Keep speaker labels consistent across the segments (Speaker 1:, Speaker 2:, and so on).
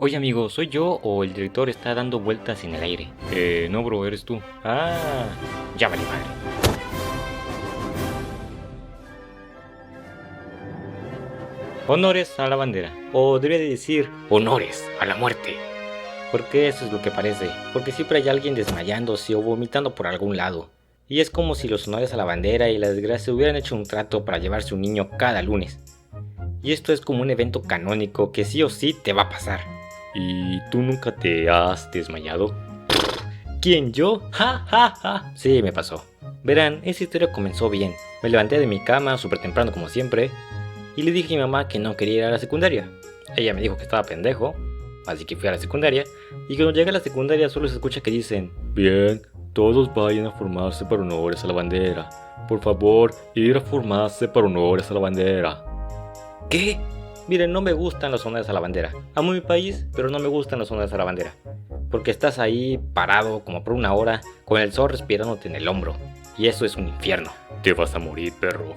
Speaker 1: Oye amigo, ¿soy yo o el director está dando vueltas en el aire? No bro, eres tú. Ah, ya vale madre. Honores a la bandera, o debería de decir, honores a la muerte. Porque eso es lo que parece, porque siempre hay alguien desmayándose o vomitando por algún lado. Y es como si los honores a la bandera y la desgracia hubieran hecho un trato para llevarse un niño cada lunes. Y esto es como un evento canónico que sí o sí te va a pasar. ¿Y tú nunca te has desmayado? ¿Quién, yo? ¡Ja, ja, ja! Sí, me pasó. Verán, esa historia comenzó bien. Me levanté de mi cama súper temprano como siempre y le dije a mi mamá que no quería ir a la secundaria. Ella me dijo que estaba pendejo, así que fui a la secundaria y cuando llegué a la secundaria solo se escucha que dicen: bien, todos vayan a formarse para honores a la bandera. Por favor, ir a formarse para honores a la bandera. ¿Qué? Miren, no me gustan los honores a la bandera. Amo mi país, pero no me gustan los honores a la bandera. Porque estás ahí parado como por una hora con el sol respirándote en el hombro. Y eso es un infierno. Te vas a morir, perro.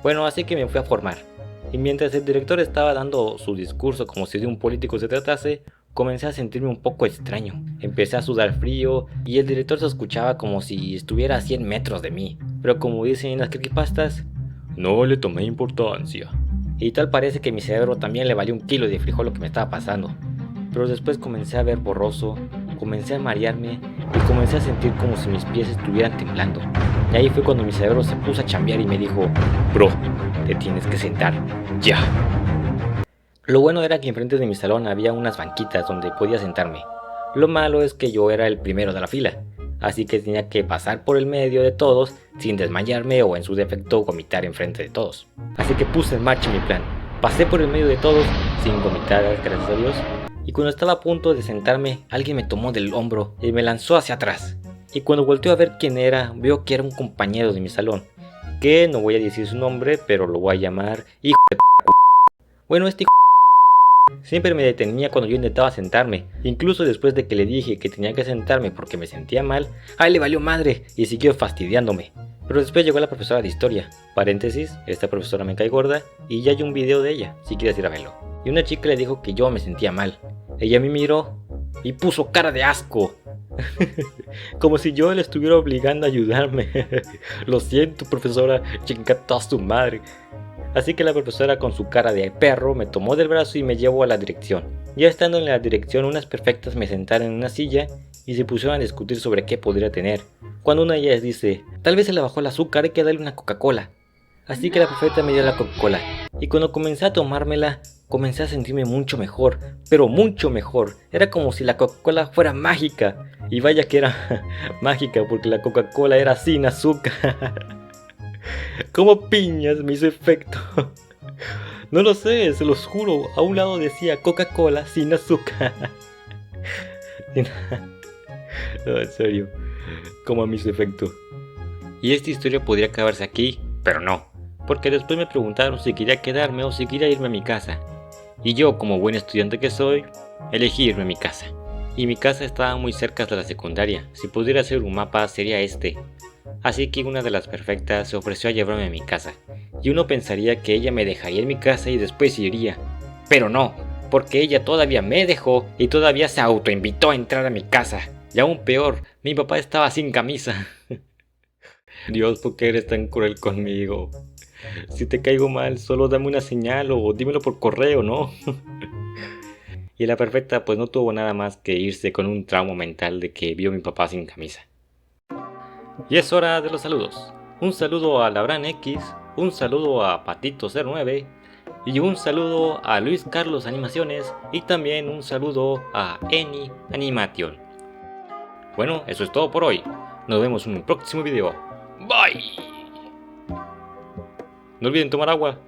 Speaker 1: Bueno, así que me fui a formar. Y mientras el director estaba dando su discurso como si de un político se tratase, comencé a sentirme un poco extraño. Empecé a sudar frío y el director se escuchaba como si estuviera a 100 metros de mí. Pero como dicen en las creepypastas, no le tomé importancia. Y tal parece que mi cerebro también le valió un kilo de frijol lo que me estaba pasando. Pero después comencé a ver borroso, comencé a marearme y comencé a sentir como si mis pies estuvieran temblando. Y ahí fue cuando mi cerebro se puso a chambear y me dijo: bro, te tienes que sentar, ya. Lo bueno era que enfrente de mi salón había unas banquitas donde podía sentarme. Lo malo es que yo era el primero de la fila, así que tenía que pasar por el medio de todos sin desmayarme o en su defecto vomitar enfrente de todos. Así que puse en marcha mi plan. Pasé por el medio de todos sin vomitar, gracias a Dios. Y cuando estaba a punto de sentarme, alguien me tomó del hombro y me lanzó hacia atrás. Y cuando volteó a ver quién era, veo que era un compañero de mi salón, que no voy a decir su nombre, pero lo voy a llamar hijo de p***. Bueno, este hijo siempre me detenía cuando yo intentaba sentarme, incluso después de que le dije que tenía que sentarme porque me sentía mal, a él le valió madre y siguió fastidiándome. Pero después llegó la profesora de historia, paréntesis, esta profesora me cae gorda y ya hay un video de ella, si quieres ir a verlo. Y una chica le dijo que yo me sentía mal. Ella me miró y puso cara de asco. Como si yo le estuviera obligando a ayudarme. Lo siento, profesora, chingata a su madre. Así que la profesora con su cara de perro me tomó del brazo y me llevó a la dirección. Ya estando en la dirección, unas perfectas me sentaron en una silla y se pusieron a discutir sobre qué podría tener. Cuando una de ellas dice: tal vez se le bajó el azúcar, hay que darle una Coca-Cola. Así que la perfecta me dio la Coca-Cola. Y cuando comencé a tomármela, comencé a sentirme mucho mejor, pero mucho mejor. Era como si la Coca-Cola fuera mágica. Y vaya que era mágica, porque la Coca-Cola era sin azúcar. Como piñas me hizo efecto. No lo sé, se los juro. A un lado decía Coca-Cola sin azúcar. No, en serio, como me hizo efecto. Y esta historia podría acabarse aquí, pero no, porque después me preguntaron si quería quedarme o si quería irme a mi casa. Y yo, como buen estudiante que soy, elegí irme a mi casa. Y mi casa estaba muy cerca de la secundaria. Si pudiera hacer un mapa sería este. Así que una de las perfectas se ofreció a llevarme a mi casa. Y uno pensaría que ella me dejaría en mi casa y después iría. Pero no, porque ella todavía me dejó y todavía se autoinvitó a entrar a mi casa. Y aún peor, mi papá estaba sin camisa. Dios, ¿por qué eres tan cruel conmigo? Si te caigo mal, solo dame una señal o dímelo por correo, ¿no? Y la perfecta pues no tuvo nada más que irse con un trauma mental de que vio a mi papá sin camisa. Y es hora de los saludos. Un saludo a Labran X, un saludo a Patito09 y un saludo a Luis Carlos Animaciones y también un saludo a Eni Animation. Bueno, eso es todo por hoy. Nos vemos en un próximo video. Bye. No olviden tomar agua.